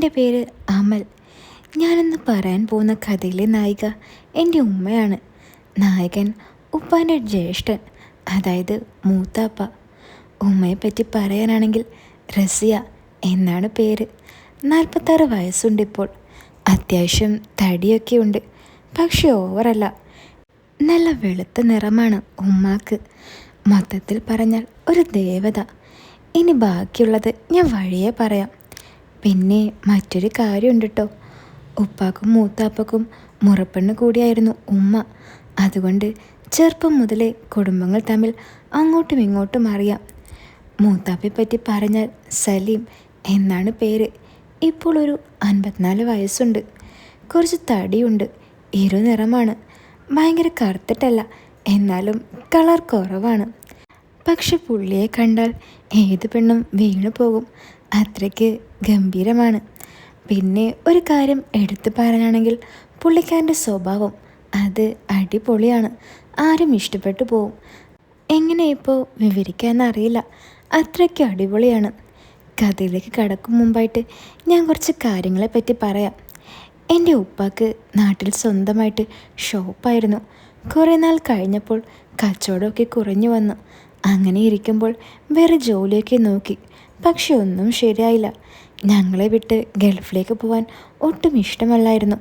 എൻ്റെ പേര് അമൽ. ഞാനിന്ന് പറയാൻ പോകുന്ന കഥയിലെ നായിക എൻ്റെ ഉമ്മയാണ്. നായകൻ ഉപ്പാൻ്റെ ജ്യേഷ്ഠൻ, അതായത് മൂത്താപ്പ. ഉമ്മയെപ്പറ്റി പറയാനാണെങ്കിൽ റസിയ എന്നാണ് പേര്. 46 വയസ്സുണ്ടിപ്പോൾ. അത്യാവശ്യം തടിയൊക്കെ ഉണ്ട്, പക്ഷെ ഓവറല്ല. നല്ല വെളുത്ത നിറമാണ് ഉമ്മാക്ക്. മൊത്തത്തിൽ പറഞ്ഞാൽ ഒരു ദേവത. ഇനി ബാക്കിയുള്ളത് ഞാൻ വഴിയേ പറയാം. പിന്നെ മറ്റൊരു കാര്യമുണ്ട് കേട്ടോ. ഉപ്പാക്കും മൂത്താപ്പക്കും മുറപ്പെണ്ണ് കൂടിയായിരുന്നു ഉമ്മ. അതുകൊണ്ട് ചെറുപ്പം മുതലേ കുടുംബങ്ങൾ തമ്മിൽ അങ്ങോട്ടും ഇങ്ങോട്ടും അറിയാം. മൂത്താപ്പയെപ്പറ്റി പറഞ്ഞാൽ സലീം എന്നാണ് പേര്. ഇപ്പോൾ ഒരു 54 വയസ്സുണ്ട്. കുറച്ച് തടിയുണ്ട്, ഇരുനിറമാണ്. ഭയങ്കര കറുത്തിട്ടല്ല, എന്നാലും കളർ കുറവാണ്. പക്ഷെ പുള്ളിയെ കണ്ടാൽ ഏത് പെണ്ണും വീണു പോകും, അത്രയ്ക്ക് ഗംഭീരമാണ്. പിന്നെ ഒരു കാര്യം എടുത്തു പറയാനാണെങ്കിൽ പുള്ളിക്കാരൻ്റെ സ്വഭാവം അത് അടിപൊളിയാണ്. ആരും ഇഷ്ടപ്പെട്ടു പോവും. എങ്ങനെ ഇപ്പോൾ വിവരിക്കാമെന്നറിയില്ല, അത്രയ്ക്ക് അടിപൊളിയാണ്. കഥയിലേക്ക് കടക്കും മുമ്പായിട്ട് ഞാൻ കുറച്ച് കാര്യങ്ങളെപ്പറ്റി പറയാം. എൻ്റെ ഉപ്പാക്ക് നാട്ടിൽ സ്വന്തമായിട്ട് ഷോപ്പായിരുന്നു. കുറേ നാൾ കഴിഞ്ഞപ്പോൾ കച്ചവടമൊക്കെ കുറഞ്ഞു വന്നു. അങ്ങനെ ഇരിക്കുമ്പോൾ വേറെ ജോലിയൊക്കെ നോക്കി, പക്ഷെ ഒന്നും ശരിയായില്ല. ഞങ്ങളെ വിട്ട് ഗൾഫിലേക്ക് പോകാൻ ഒട്ടും ഇഷ്ടമല്ലായിരുന്നു.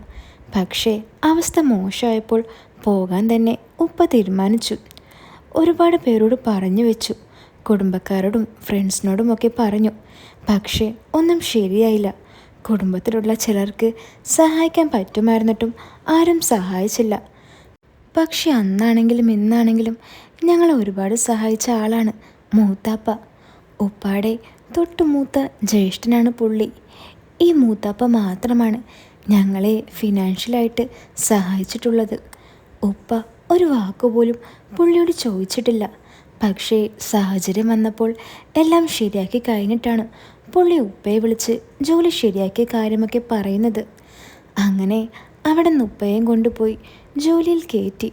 പക്ഷേ അവസ്ഥ മോശമായപ്പോൾ പോകാൻ തന്നെ ഉപ്പ തീരുമാനിച്ചു. ഒരുപാട് പേരോട് പറഞ്ഞു വെച്ചു, കുടുംബക്കാരോടും ഫ്രണ്ട്സിനോടുമൊക്കെ പറഞ്ഞു. പക്ഷേ ഒന്നും ശരിയായില്ല. കുടുംബത്തിലുള്ള ചിലർക്ക് സഹായിക്കാൻ പറ്റുമായിരുന്നിട്ടും ആരും സഹായിച്ചില്ല. പക്ഷെ അന്നാണെങ്കിലും ഇന്നാണെങ്കിലും ഞങ്ങളെ ഒരുപാട് സഹായിച്ച ആളാണ് മൂത്താപ്പ. ഉപ്പാടെ തൊട്ടുമൂത്ത ജ്യേഷ്ഠനാണ് പുള്ളി. ഈ മൂത്താപ്പ മാത്രമാണ് ഞങ്ങളെ ഫിനാൻഷ്യലായിട്ട് സഹായിച്ചിട്ടുള്ളത്. ഉപ്പ ഒരു വാക്കുപോലും പുള്ളിയോട് ചോദിച്ചിട്ടില്ല. പക്ഷേ സാഹചര്യം വന്നപ്പോൾ എല്ലാം ശരിയാക്കി കഴിഞ്ഞിട്ടാണ് പുള്ളി ഉപ്പയെ വിളിച്ച് ജോലി ശരിയാക്കിയ കാര്യമൊക്കെ പറയുന്നത്. അങ്ങനെ അവിടെ നിന്ന് ഉപ്പയും കൊണ്ടുപോയി ജോലിയിൽ കയറ്റി.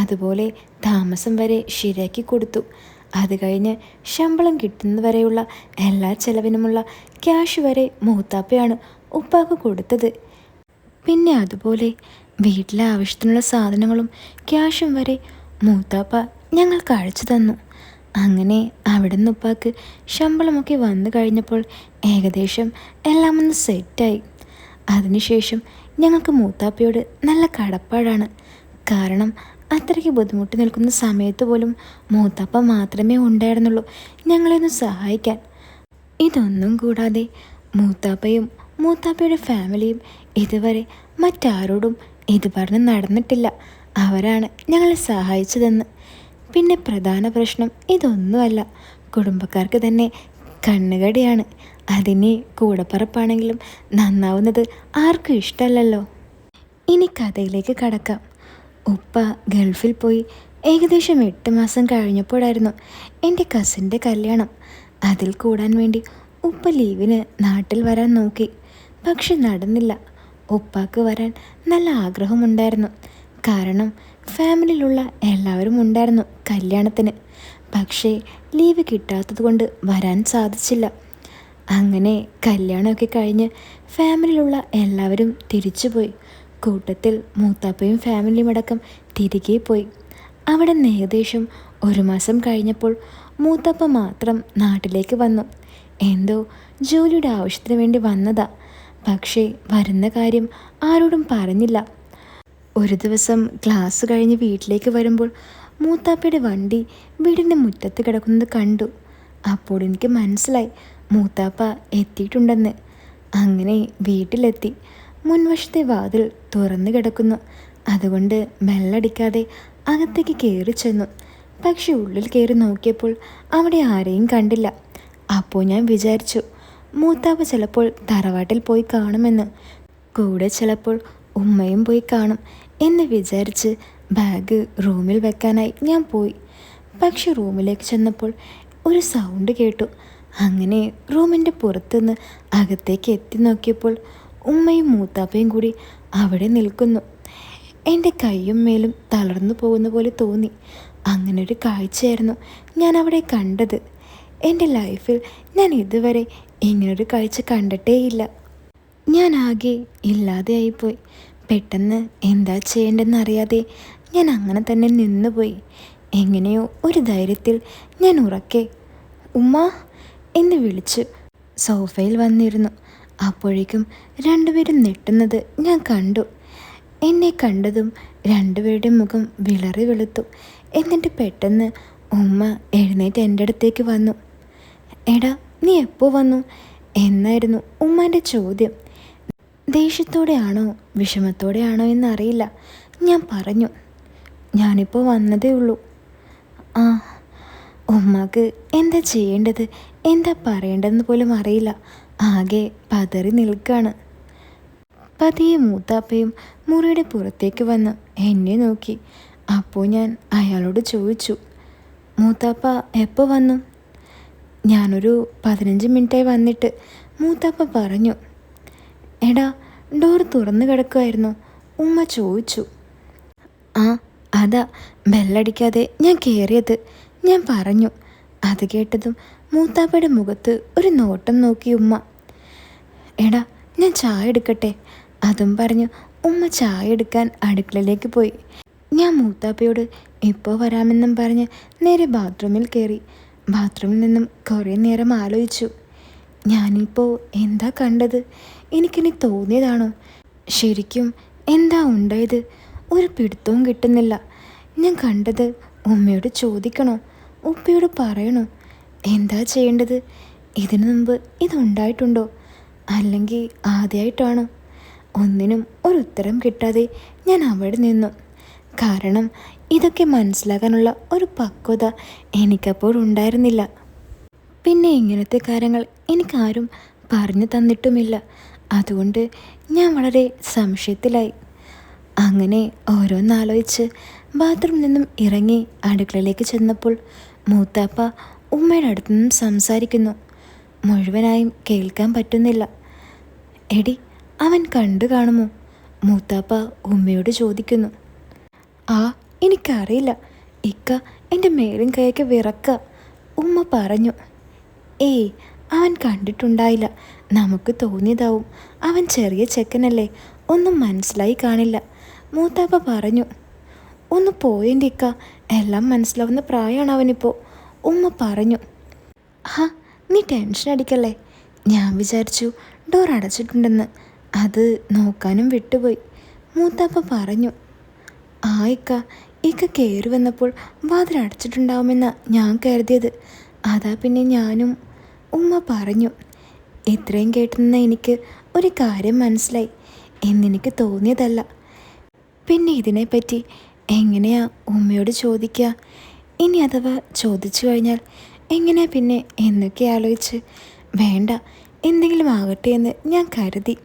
അതുപോലെ താമസം വരെ ശരിയാക്കി കൊടുത്തു. അത് കഴിഞ്ഞ് ശമ്പളം കിട്ടുന്നവരെയുള്ള എല്ലാ ചെലവിനുമുള്ള ക്യാഷ് വരെ മൂത്താപ്പയാണ് ഉപ്പാക്ക് കൊടുത്തത്. പിന്നെ അതുപോലെ വീട്ടിലെ ആവശ്യത്തിനുള്ള സാധനങ്ങളും ക്യാഷും വരെ മൂത്താപ്പ ഞങ്ങൾക്ക് അയച്ചു തന്നു. അങ്ങനെ അവിടെ നിന്ന് ഉപ്പാക്ക് ശമ്പളമൊക്കെ വന്നു കഴിഞ്ഞപ്പോൾ ഏകദേശം എല്ലാം ഒന്ന് സെറ്റായി. അതിനുശേഷം ഞങ്ങൾക്ക് മൂത്താപ്പയോട് നല്ല കടപ്പാടാണ്. കാരണം അത്രയ്ക്ക് ബുദ്ധിമുട്ടി നിൽക്കുന്ന സമയത്ത് പോലും മൂത്താപ്പ മാത്രമേ ഉണ്ടായിരുന്നുള്ളൂ ഞങ്ങളെ ഒന്ന് സഹായിക്കാൻ. ഇതൊന്നും കൂടാതെ മൂത്താപ്പയും മൂത്താപ്പയുടെ ഫാമിലിയും ഇതുവരെ മറ്റാരോടും ഇത് പറഞ്ഞ് നടന്നിട്ടില്ല. അവരാണ് ഞങ്ങളെ സഹായിച്ചതെന്ന്. പിന്നെ പ്രധാന പ്രശ്നം ഇതൊന്നുമല്ല, കുടുംബക്കാർക്ക് തന്നെ കണ്ണുകടിയാണ്. അതിന് കൂടപ്പറപ്പാണെങ്കിലും നന്നാവുന്നത് ആർക്കും ഇഷ്ടമല്ലല്ലോ. ഇനി കഥയിലേക്ക് കടക്കാം. ഉപ്പ ഗൾഫിൽ പോയി ഏകദേശം 8 മാസം കഴിഞ്ഞപ്പോഴായിരുന്നു എൻ്റെ കസിൻ്റെ കല്യാണം. അതിൽ കൂടാൻ വേണ്ടി ഉപ്പ ലീവിന് നാട്ടിൽ വരാൻ നോക്കി, പക്ഷെ നടന്നില്ല. ഉപ്പാക്ക് വരാൻ നല്ല ആഗ്രഹമുണ്ടായിരുന്നു. കാരണം ഫാമിലിയിലുള്ള എല്ലാവരും ഉണ്ടായിരുന്നു കല്യാണത്തിന്. പക്ഷേ ലീവ് കിട്ടാത്തത് കൊണ്ട് വരാൻ സാധിച്ചില്ല. അങ്ങനെ കല്യാണമൊക്കെ കഴിഞ്ഞ് ഫാമിലിയിലുള്ള എല്ലാവരും തിരിച്ചുപോയി. കൂട്ടത്തിൽ മൂത്താപ്പയും ഫാമിലിയും അടക്കം തിരികെ പോയി. അവിടെ നിന്ന് ഏകദേശം 1 മാസം കഴിഞ്ഞപ്പോൾ മൂത്താപ്പ മാത്രം നാട്ടിലേക്ക് വന്നു. എന്തോ ജോലിയുടെ ആവശ്യത്തിന് വേണ്ടി വന്നതാ. പക്ഷേ വരുന്ന കാര്യം ആരോടും പറഞ്ഞില്ല. ഒരു ദിവസം ക്ലാസ് കഴിഞ്ഞ് വീട്ടിലേക്ക് വരുമ്പോൾ മൂത്താപ്പയുടെ വണ്ടി വീടിൻ്റെ മുറ്റത്ത് കിടക്കുന്നത് കണ്ടു. അപ്പോൾ എനിക്ക് മനസ്സിലായി മൂത്താപ്പ എത്തിയിട്ടുണ്ടെന്ന്. അങ്ങനെ വീട്ടിലെത്തി. മുൻവശത്തെ വാതിൽ തുറന്നു കിടക്കുന്നു. അതുകൊണ്ട് ബെല്ലടിക്കാതെ അകത്തേക്ക് കയറി ചെന്നു. പക്ഷെ ഉള്ളിൽ കയറി നോക്കിയപ്പോൾ അവിടെ ആരെയും കണ്ടില്ല. അപ്പോൾ ഞാൻ വിചാരിച്ചു മൂത്താപ്പ ചിലപ്പോൾ തറവാട്ടിൽ പോയി കാണുമെന്ന്. കൂടെ ചിലപ്പോൾ ഉമ്മയും പോയി കാണും എന്ന് വിചാരിച്ച് ബാഗ് റൂമിൽ വെക്കാനായി ഞാൻ പോയി. പക്ഷെ റൂമിലേക്ക് ചെന്നപ്പോൾ ഒരു സൗണ്ട് കേട്ടു. അങ്ങനെ റൂമിൻ്റെ പുറത്തുനിന്ന് അകത്തേക്ക് എത്തി നോക്കിയപ്പോൾ ഉമ്മയും മൂത്താപ്പയും കൂടി അവിടെ നിൽക്കുന്നു. എൻ്റെ കൈയും മേലും തളർന്നു പോകുന്ന പോലെ തോന്നി. അങ്ങനൊരു കാഴ്ചയായിരുന്നു ഞാൻ അവിടെ കണ്ടത്. എൻ്റെ ലൈഫിൽ ഞാൻ ഇതുവരെ ഇങ്ങനൊരു കാഴ്ച കണ്ടിട്ടേയില്ല. ഞാൻ ആകെ ഇല്ലാതെയായിപ്പോയി. പെട്ടെന്ന് എന്താ ചെയ്യേണ്ടെന്നറിയാതെ ഞാൻ അങ്ങനെ തന്നെ നിന്നുപോയി. എങ്ങനെയോ ഒരു ധൈര്യത്തിൽ ഞാൻ ഉറക്കെ ഉമ്മ എന്ന് വിളിച്ചു സോഫയിൽ വന്നിരുന്നു. അപ്പോഴേക്കും രണ്ടുപേരും നെട്ടുന്നത് ഞാൻ കണ്ടു. എന്നെ കണ്ടതും രണ്ടുപേരുടെ മുഖം വിളറി വെളുത്തു. എന്നിട്ട് പെട്ടെന്ന് ഉമ്മ എഴുന്നേറ്റ് എൻ്റെ അടുത്തേക്ക് വന്നു. എടാ നീ എപ്പോൾ വന്നു എന്നായിരുന്നു ഉമ്മാൻ്റെ ചോദ്യം. ദേഷ്യത്തോടെയാണോ വിഷമത്തോടെയാണോ എന്നറിയില്ല. ഞാൻ പറഞ്ഞു, ഞാനിപ്പോൾ വന്നതേ ഉള്ളൂ. ആ. ഉമ്മാക്ക് എന്താ ചെയ്യേണ്ടത്, എന്താ പറയേണ്ടതെന്ന് പോലും അറിയില്ല. ആകെ പതറി നിൽക്കാണ്. പതിയെ മൂത്താപ്പയും മുറിയുടെ പുറത്തേക്ക് വന്ന് എന്നെ നോക്കി. അപ്പോൾ ഞാൻ അയാളോട് ചോദിച്ചു, മൂത്താപ്പ എപ്പോൾ വന്നു? ഞാനൊരു 15 മിനിറ്റായി വന്നിട്ട്. മൂത്താപ്പ പറഞ്ഞു. എടാ ഡോർ തുറന്നു കിടക്കുമായിരുന്നു, ഉമ്മ ചോദിച്ചു. ആ അതാ ബെല്ലടിക്കാതെ ഞാൻ കയറിയത്, ഞാൻ പറഞ്ഞു. അത് കേട്ടതും മൂത്താപ്പയുടെ മുഖത്ത് ഒരു നോട്ടം നോക്കി ഉമ്മ. എടാ ഞാൻ ചായ എടുക്കട്ടെ? അതും പറഞ്ഞു ഉമ്മ ചായ എടുക്കാൻ അടുക്കളയിലേക്ക് പോയി. ഞാൻ മൂത്താപ്പയോട് ഇപ്പോൾ വരാമെന്നും പറഞ്ഞ് നേരെ ബാത്റൂമിൽ കയറി. ബാത്റൂമിൽ നിന്നും കുറേ നേരം ആലോചിച്ചു. ഞാനിപ്പോൾ എന്താ കണ്ടത്? എനിക്കിനി തോന്നിയതാണോ? ശരിക്കും എന്താ ഉണ്ടായത്? ഒരു പിടുത്തവും കിട്ടുന്നില്ല. ഞാൻ കണ്ടത് ഉമ്മയോട് ചോദിക്കണോ, ഉപ്പയോട് പറയണോ? എന്താ ചെയ്യേണ്ടത്? ഇതിനു മുമ്പ് ഇതുണ്ടായിട്ടുണ്ടോ, അല്ലെങ്കിൽ ആദ്യമായിട്ടാണോ? ഒന്നിനും ഒരു ഉത്തരം കിട്ടാതെ ഞാൻ അവിടെ നിന്നു. കാരണം ഇതൊക്കെ മനസ്സിലാക്കാനുള്ള ഒരു പക്വത എനിക്കപ്പോൾ ഉണ്ടായിരുന്നില്ല. പിന്നെ ഇങ്ങനത്തെ കാര്യങ്ങൾ എനിക്കാരും പറഞ്ഞു തന്നിട്ടുമില്ല. അതുകൊണ്ട് ഞാൻ വളരെ സംശയത്തിലായി. അങ്ങനെ ഓരോന്നാലോചിച്ച് ബാത്റൂമിൽ നിന്നും ഇറങ്ങി അടുക്കളയിലേക്ക് ചെന്നപ്പോൾ മൂത്താപ്പ ഉമ്മയുടെ അടുത്തു നിന്നും സംസാരിക്കുന്നു. മുഴുവനായും കേൾക്കാൻ പറ്റുന്നില്ല. എടി അവൻ കണ്ടു കാണുമോ? മൂത്താപ്പ ഉമ്മയോട് ചോദിക്കുന്നു. ആ എനിക്കറിയില്ല ഇക്ക, എൻ്റെ മേലും കൈയൊക്കെ വിറക്ക, ഉമ്മ പറഞ്ഞു. ഏയ് അവൻ കണ്ടിട്ടുണ്ടായില്ല, നമുക്ക് തോന്നിയതാവും. അവൻ ചെറിയ ചെക്കനല്ലേ, ഒന്നും മനസ്സിലായി കാണില്ല, മൂത്താപ്പ പറഞ്ഞു. ഒന്ന് പോയെൻ്റെ ഇക്ക, എല്ലാം മനസ്സിലാവുന്ന പ്രായമാണ് അവനിപ്പോൾ, ഉമ്മ പറഞ്ഞു. ഹാ നീ ടെൻഷൻ അടിക്കല്ലേ, ഞാൻ വിചാരിച്ചു ഡോർ അടച്ചിട്ടുണ്ടെന്ന്, അത് നോക്കാനും വിട്ടുപോയി, മൂത്താപ്പ പറഞ്ഞു. ആ ഇക്ക കയറി വന്നപ്പോൾ വാതിൽ അടച്ചിട്ടുണ്ടാവുമെന്നാണ് ഞാൻ കരുതിയത്, അതാ പിന്നെ ഞാനും, ഉമ്മ പറഞ്ഞു. ഇത്രയും കേട്ടുനിന്ന എനിക്ക് ഒരു കാര്യം മനസ്സിലായി, എന്നെനിക്ക് തോന്നിയതല്ല. പിന്നെ ഇതിനെപ്പറ്റി എങ്ങനെയാ ഉമ്മയോട് ചോദിക്കുക? ഇനി അഥവാ ചോദിച്ചു കഴിഞ്ഞാൽ എങ്ങനെയാ പിന്നെ എന്നൊക്കെ ആലോചിച്ച് വേണ്ട, എന്തെങ്കിലും ആകട്ടെ എന്ന് ഞാൻ കരുതി.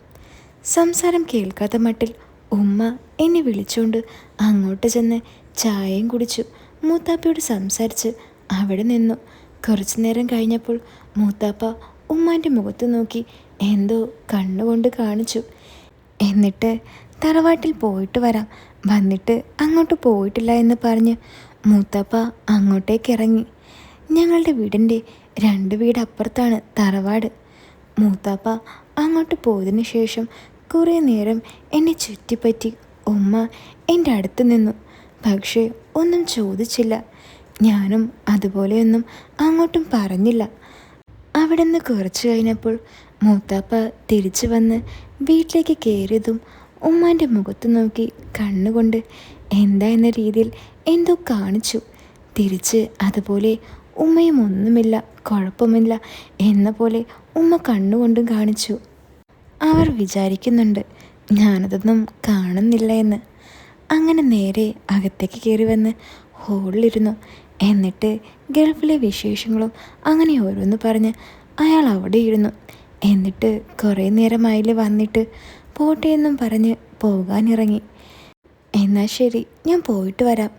സംസാരം കേൾക്കാത്ത മട്ടിൽ ഉമ്മ എന്നെ വിളിച്ചുകൊണ്ട് അങ്ങോട്ട് ചെന്ന് ചായയും കുടിച്ചു മൂത്താപ്പയോട് സംസാരിച്ച് അവിടെ നിന്നു. കുറച്ചു നേരം കഴിഞ്ഞപ്പോൾ മൂത്താപ്പ ഉമ്മാൻ്റെ മുഖത്ത് നോക്കി എന്തോ കണ്ണുകൊണ്ട് കാണിച്ചു. എന്നിട്ട് തറവാട്ടിൽ പോയിട്ട് വരാം, വന്നിട്ട് അങ്ങോട്ട് പോയിട്ടില്ല എന്ന് പറഞ്ഞ് മൂത്താപ്പ അങ്ങോട്ടേക്ക് ഇറങ്ങി. ഞങ്ങളുടെ വീടിൻ്റെ 2 വീട് അപ്പുറത്താണ് തറവാട്. മൂത്താപ്പ അങ്ങോട്ട് പോയതിനു ശേഷം കുറേ നേരം എന്നെ ചുറ്റിപ്പറ്റി ഉമ്മ എൻ്റെ അടുത്ത് നിന്നു. പക്ഷേ ഒന്നും ചോദിച്ചില്ല. ഞാനും അതുപോലെയൊന്നും അങ്ങോട്ടും പറഞ്ഞില്ല. അവിടെ നിന്ന് കുറച്ച് കഴിഞ്ഞപ്പോൾ മൂത്താപ്പ തിരിച്ചു വന്ന് വീട്ടിലേക്ക് കയറിയതും ഉമ്മാൻ്റെ മുഖത്ത് നോക്കി കണ്ണുകൊണ്ട് എന്താ എന്ന രീതിയിൽ എന്തോ കാണിച്ചു. തിരിച്ച് അതുപോലെ ഉമ്മയും ഒന്നുമില്ല, കുഴപ്പമില്ല എന്ന പോലെ ഉമ്മ കണ്ണുകൊണ്ടും കാണിച്ചു. അവർ വിചാരിക്കുന്നുണ്ട് ഞാനതൊന്നും കാണുന്നില്ല എന്ന്. അങ്ങനെ നേരെ അകത്തേക്ക് കയറി വന്ന് ഹോളിലിരുന്നു. എന്നിട്ട് ഗൾഫിലെ വിശേഷങ്ങളും അങ്ങനെ ഓരോന്ന് പറഞ്ഞ് അയാൾ അവിടെ ഇരുന്നു. എന്നിട്ട് കുറേ നേരമായില്ലേ വന്നിട്ട്, പോട്ടെ എന്നും പറഞ്ഞ് പോകാനിറങ്ങി. എന്നാൽ ശരി, ഞാൻ പോയിട്ട് വരാം,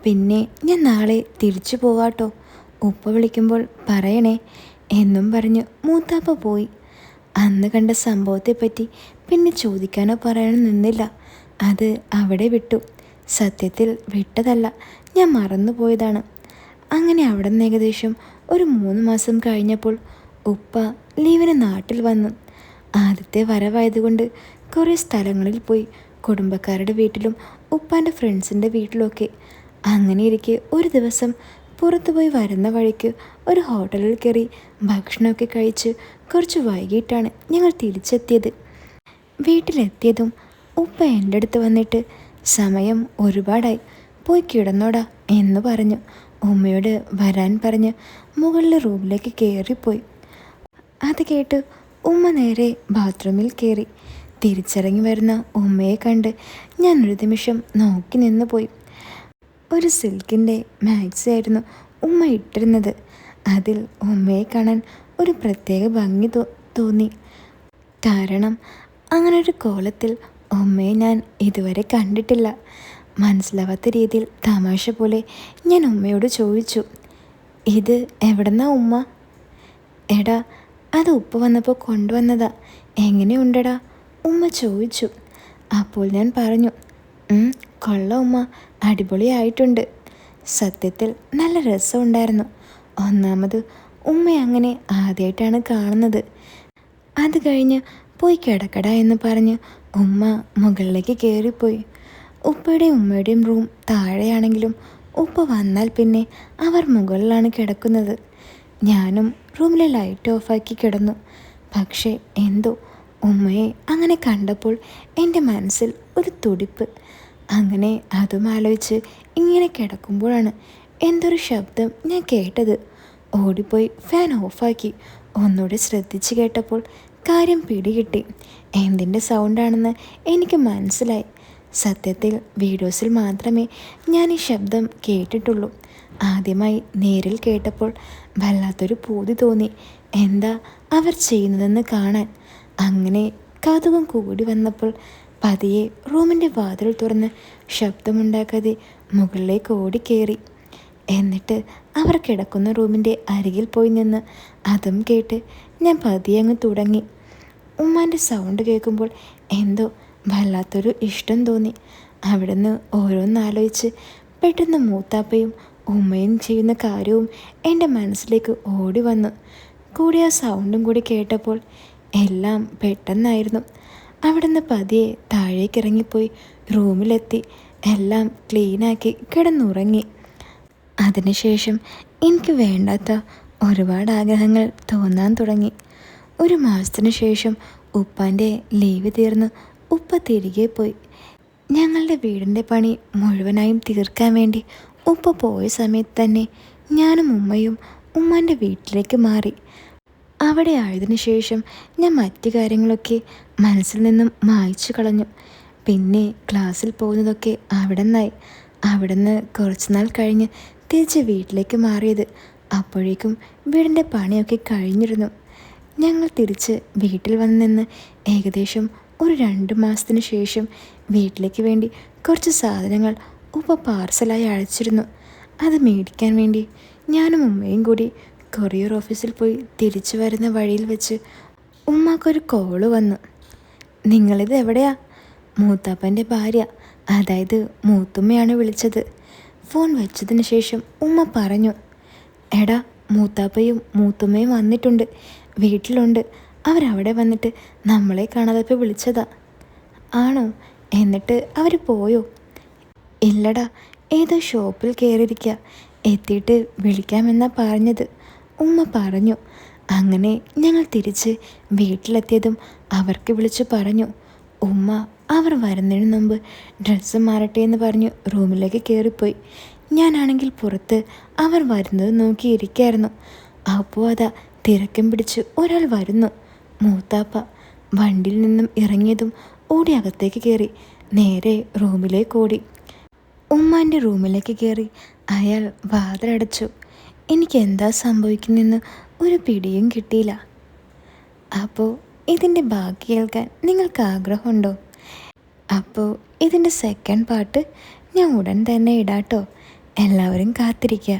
പിന്നെ ഞാൻ നാളെ തിരിച്ചു പോവാട്ടോ, ഉപ്പ വിളിക്കുമ്പോൾ പറയണേ എന്നും പറഞ്ഞ് മൂത്താപ്പ പോയി. അന്ന് കണ്ട സംഭവത്തെപ്പറ്റി പിന്നെ ചോദിക്കാനോ പറയാനോ നിന്നില്ല. അത് അവിടെ വിട്ടു. സത്യത്തിൽ വിട്ടതല്ല, ഞാൻ മറന്നുപോയതാണ്. അങ്ങനെ അവിടെ നിന്ന് ഏകദേശം ഒരു 3 മാസം കഴിഞ്ഞപ്പോൾ ഉപ്പ ലീവിന് നാട്ടിൽ വന്നു. ആദ്യത്തെ വരവായതുകൊണ്ട് കുറേ സ്ഥലങ്ങളിൽ പോയി, കുടുംബക്കാരുടെ വീട്ടിലും ഉപ്പാൻ്റെ ഫ്രണ്ട്സിൻ്റെ വീട്ടിലുമൊക്കെ. അങ്ങനെ ഇരിക്കെ ഒരു ദിവസം പുറത്തുപോയി വരുന്ന വഴിക്ക് ഒരു ഹോട്ടലിൽ കയറി ഭക്ഷണമൊക്കെ കഴിച്ച് കുറച്ച് വൈകിട്ടാണ് ഞങ്ങൾ തിരിച്ചെത്തിയത്. വീട്ടിലെത്തിയതും ഉപ്പ എൻ്റെ അടുത്ത് വന്നിട്ട് സമയം ഒരുപാടായി, പോയി കിടന്നോടാ എന്ന് പറഞ്ഞു ഉമ്മയോട് വരാൻ പറഞ്ഞ് മുകളിലെ റൂമിലേക്ക് കയറിപ്പോയി. അത് കേട്ട് ഉമ്മ നേരെ ബാത്റൂമിൽ കയറി. തിരിച്ചിറങ്ങി വരുന്ന ഉമ്മയെ കണ്ട് ഞാനൊരു നിമിഷം നോക്കി നിന്ന് പോയി. ഒരു സിൽക്കിൻ്റെ മാക്സി ആയിരുന്നു ഉമ്മ ഇട്ടിരുന്നത്. അതിൽ ഉമ്മയെ കാണാൻ ഒരു പ്രത്യേക ഭംഗി തോന്നി. കാരണം അങ്ങനൊരു കോലത്തിൽ ഉമ്മയെ ഞാൻ ഇതുവരെ കണ്ടിട്ടില്ല. മനസ്സിലാവാത്ത രീതിയിൽ തമാശ പോലെ ഞാൻ ഉമ്മയോട് ചോദിച്ചു, ഇത് എവിടെന്നാ ഉമ്മ? എടാ, അത് ഉപ്പ വന്നപ്പോൾ കൊണ്ടുവന്നതാ, എങ്ങനെയുണ്ടടാ ഉമ്മ ചോദിച്ചു. അപ്പോൾ ഞാൻ പറഞ്ഞു, കൊള്ളാം ഉമ്മ, അടിപൊളിയായിട്ടുണ്ട്. സത്യത്തിൽ നല്ല രസമുണ്ടായിരുന്നു. ഒന്നാമത് ഉമ്മ അങ്ങനെ ആദ്യമായിട്ടാണ് കാണുന്നത്. അത് കഴിഞ്ഞ് പോയി കിടക്കട എന്ന് പറഞ്ഞ് ഉമ്മ മുകളിലേക്ക് കയറിപ്പോയി. ഉപ്പയുടെയും ഉമ്മയുടെയും റൂം താഴെയാണെങ്കിലും ഉപ്പ വന്നാൽ പിന്നെ അവർ മുകളിലാണ് കിടക്കുന്നത്. ഞാനും റൂമിലെ ലൈറ്റ് ഓഫാക്കി കിടന്നു. പക്ഷേ എന്തോ ഉമ്മയെ അങ്ങനെ കണ്ടപ്പോൾ എൻ്റെ മനസ്സിൽ ഒരു തുടിപ്പ്. അങ്ങനെ അതും ആലോചിച്ച് ഇങ്ങനെ കിടക്കുമ്പോഴാണ് എന്തൊരു ശബ്ദം ഞാൻ കേട്ടത്. ഓടിപ്പോയി ഫാൻ ഓഫാക്കി ഒന്നുകൂടി ശ്രദ്ധിച്ച് കേട്ടപ്പോൾ കാര്യം പിടികിട്ടി. എന്തിൻ്റെ സൗണ്ടാണെന്ന് എനിക്ക് മനസ്സിലായി. സത്യത്തിൽ വീഡിയോസിൽ മാത്രമേ ഞാൻ ഈ ശബ്ദം കേട്ടിട്ടുള്ളൂ. ആദ്യമായി നേരിൽ കേട്ടപ്പോൾ വല്ലാത്തൊരു പൂതി തോന്നി, എന്താ അവർ ചെയ്യുന്നതെന്ന് കാണാൻ. അങ്ങനെ കൗതുകം കൂടി വന്നപ്പോൾ പതിയെ റൂമിൻ്റെ വാതിൽ തുറന്ന് ശബ്ദമുണ്ടാക്കാതെ മുകളിലേക്ക് ഓടിക്കയറി. എന്നിട്ട് അവർ കിടക്കുന്ന റൂമിൻ്റെ അരികിൽ പോയി നിന്ന് അതും കേട്ട് ഞാൻ പതിയെ അങ്ങ് തുടങ്ങി. ഉമ്മാൻ്റെ സൗണ്ട് കേൾക്കുമ്പോൾ എന്തോ വല്ലാത്തൊരു ഇഷ്ടം തോന്നി. അവിടുന്ന് ഓരോന്നാലോചിച്ച് പെട്ടെന്ന് മൂത്താപ്പയും ഉമ്മയും ചെയ്യുന്ന കാര്യവും എൻ്റെ മനസ്സിലേക്ക് ഓടി വന്നു. കൂടി ആ സൗണ്ടും കൂടി കേട്ടപ്പോൾ എല്ലാം പെട്ടെന്നായിരുന്നു. അവിടുന്ന് പതിയെ താഴേക്ക് ഇറങ്ങിപ്പോയി റൂമിലെത്തി എല്ലാം ക്ലീനാക്കി കിടന്നുറങ്ങി. അതിനുശേഷം എനിക്ക് വേണ്ടാത്ത ഒരുപാട് ആഗ്രഹങ്ങൾ തോന്നാൻ തുടങ്ങി. ഒരു മാസത്തിന് ശേഷം ഉപ്പാൻ്റെ ലീവ് തീർന്ന് ഉപ്പ തിരികെ പോയി. ഞങ്ങളുടെ വീടിൻ്റെ പണി മുഴുവനായും തീർക്കാൻ വേണ്ടി ഉപ്പ പോയ സമയത്ത് തന്നെ ഞാനും ഉമ്മയും ഉമ്മാൻ്റെ വീട്ടിലേക്ക് മാറി. അവിടെ ആയതിനു ശേഷം ഞാൻ മറ്റു കാര്യങ്ങളൊക്കെ മനസ്സിൽ നിന്നും മായ്ച്ചു കളഞ്ഞു. പിന്നെ ക്ലാസ്സിൽ പോകുന്നതൊക്കെ അവിടെ നിന്നായി. അവിടെ നിന്ന് കുറച്ച് നാൾ കഴിഞ്ഞ് തിരിച്ച് വീട്ടിലേക്ക് മാറിയത്. അപ്പോഴേക്കും വീടിൻ്റെ പണിയൊക്കെ കഴിഞ്ഞിരുന്നു. ഞങ്ങൾ തിരിച്ച് വീട്ടിൽ വന്ന് നിന്ന് ഏകദേശം ഒരു 2 മാസത്തിന് ശേഷം വീട്ടിലേക്ക് വേണ്ടി കുറച്ച് സാധനങ്ങൾ ഉപ്പ പാർസലായി അയച്ചിരുന്നു. അത് മേടിക്കാൻ വേണ്ടി ഞാനും ഉമ്മയും കൂടി കൊറിയർ ഓഫീസിൽ പോയി തിരിച്ചു വരുന്ന വഴിയിൽ വെച്ച് ഉമ്മാക്കൊരു കോള് വന്നു. നിങ്ങളിത് എവിടെയാ? മൂത്താപ്പൻ്റെ ഭാര്യ, അതായത് മൂത്തുമ്മയാണ് വിളിച്ചത്. ഫോൺ വെച്ചതിന് ശേഷം ഉമ്മ പറഞ്ഞു, എടാ, മൂത്താപ്പയും മൂത്തുമ്മയും വന്നിട്ടുണ്ട്, വീട്ടിലുണ്ട്. അവരവിടെ വന്നിട്ട് നമ്മളെ കാണാതപ്പോൾ വിളിച്ചതാ. ആണോ? എന്നിട്ട് അവർ പോയോ? ഇല്ലടാ, ഏതോ ഷോപ്പിൽ കയറിയിരിക്കുക, എത്തിയിട്ട് വിളിക്കാമെന്നാ പറഞ്ഞത്, ഉമ്മ പറഞ്ഞു. അങ്ങനെ ഞങ്ങൾ തിരിച്ച് വീട്ടിലെത്തിയതും അവർക്ക് വിളിച്ചു പറഞ്ഞു. ഉമ്മ അവർ വരുന്നതിന് മുമ്പ് ഡ്രസ്സ് മാറട്ടെ എന്ന് പറഞ്ഞു റൂമിലേക്ക് കയറിപ്പോയി. ഞാനാണെങ്കിൽ പുറത്ത് അവർ വരുന്നത് നോക്കിയിരിക്കായിരുന്നു. അപ്പോൾ അതാ തിരക്കം പിടിച്ച് ഒരാൾ വരുന്നു. മൂത്താപ്പ വണ്ടിയിൽ നിന്നും ഇറങ്ങിയതും ഓടി അകത്തേക്ക് കയറി നേരെ റൂമിലേക്ക് ഓടി. ഉമ്മാൻ്റെ റൂമിലേക്ക് കയറി അയാൾ വാതിലടച്ചു. എനിക്ക് എന്താ സംഭവിക്കുന്നതെന്ന് ഒരു പിടിയും കിട്ടിയില്ല. അപ്പോൾ ഇതിൻ്റെ ബാക്കി കേൾക്കാൻ നിങ്ങൾക്ക് ആഗ്രഹമുണ്ടോ? അപ്പോൾ ഇതിൻ്റെ സെക്കൻഡ് പാർട്ട് ഞാൻ ഉടൻ തന്നെ ഇടാട്ടോ. എല്ലാവരും കാത്തിരിക്കുക.